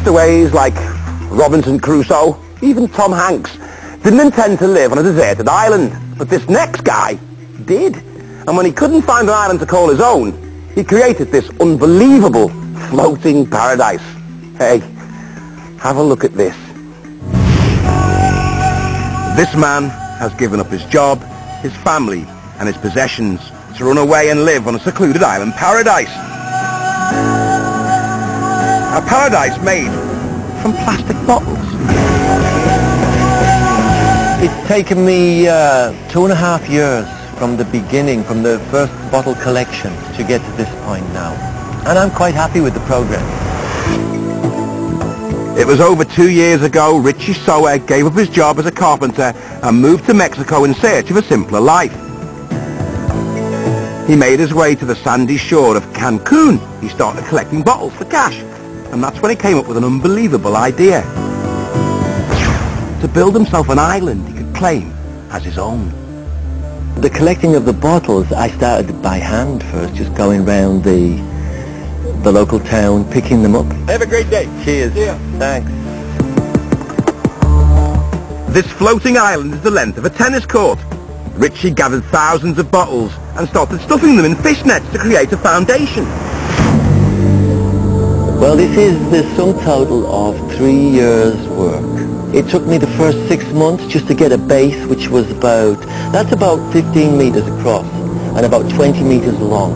castaways like Robinson Crusoe, even Tom Hanks, didn't intend to live on a deserted island, but this next guy did. And when he couldn't find an island to call his own, he created this unbelievable floating paradise. Hey, have a look at this. This man has given up his job, his family, and his possessions to run away and live on a secluded island paradise. A paradise made from plastic bottles. It's taken me 2.5 years from the beginning, from the first bottle collection, to get to this point now. And I'm quite happy with the progress. It was over 2 years ago Richie Sower gave up his job as a carpenter and moved to Mexico in search of a simpler life. He made his way to the sandy shore of Cancun. He started collecting bottles for cash. And that's when he came up with an unbelievable idea. To build himself an island he could claim as his own. The collecting of the bottles, I started by hand first, just going round the local town, picking them up. Have a great day. Cheers. Yeah. Thanks. This floating island is the length of a tennis court. Richie gathered thousands of bottles and started stuffing them in fish nets to create a foundation. Well, this is the sum total of 3 years' work. It took me the first 6 months just to get a base, which was about 15 meters across and about 20 meters long.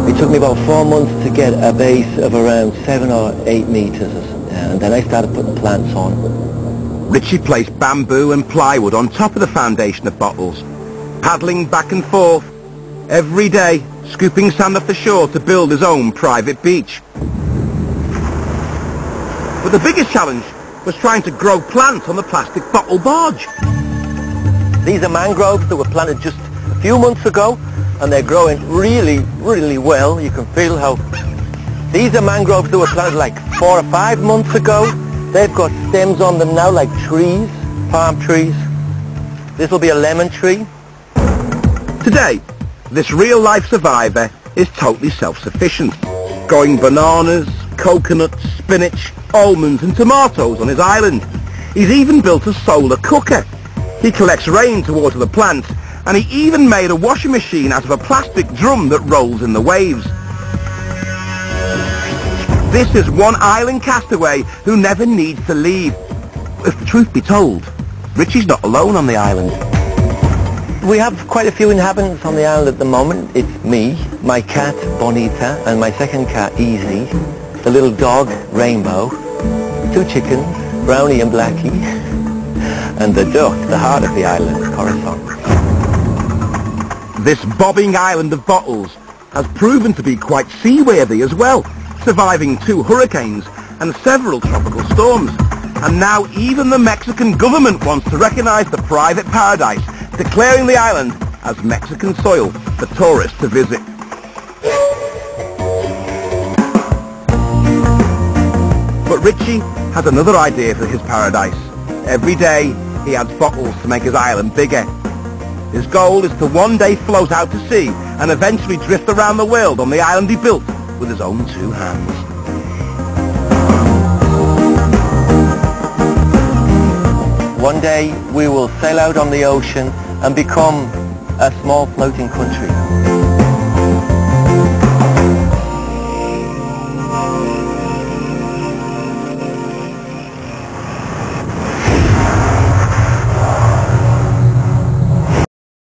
It took me about 4 months to get a base of around 7 or 8 meters, and then I started putting plants on. Richie placed bamboo and plywood on top of the foundation of bottles, paddling back and forth every day, scooping sand off the shore to build his own private beach. But the biggest challenge was trying to grow plants on the plastic bottle barge. These are mangroves that were planted just a few months ago, and they're growing really, really well. You can feel how... These are mangroves that were planted like 4 or 5 months ago. They've got stems on them now like trees, palm trees. This will be a lemon tree. Today, this real-life survivor is totally self-sufficient, growing bananas, coconuts, spinach, almonds and tomatoes on his island. He's even built a solar cooker. He collects rain to water the plants, and he even made a washing machine out of a plastic drum that rolls in the waves. This is one island castaway who never needs to leave. If the truth be told, Richie's not alone on the island. We have quite a few inhabitants on the island at the moment. It's me, my cat, Bonita, and my second cat, Easy, the little dog, Rainbow, 2 chickens, Brownie and Blackie, and the duck, the heart of the island, Corazon. This bobbing island of bottles has proven to be quite seaworthy as well, surviving 2 hurricanes and several tropical storms. And now even the Mexican government wants to recognize the private paradise, declaring the island as Mexican soil for tourists to visit. But Richie has another idea for his paradise. Every day he adds bottles to make his island bigger. His goal is to one day float out to sea and eventually drift around the world on the island he built with his own 2 hands. One day we will sail out on the ocean and become a small floating country.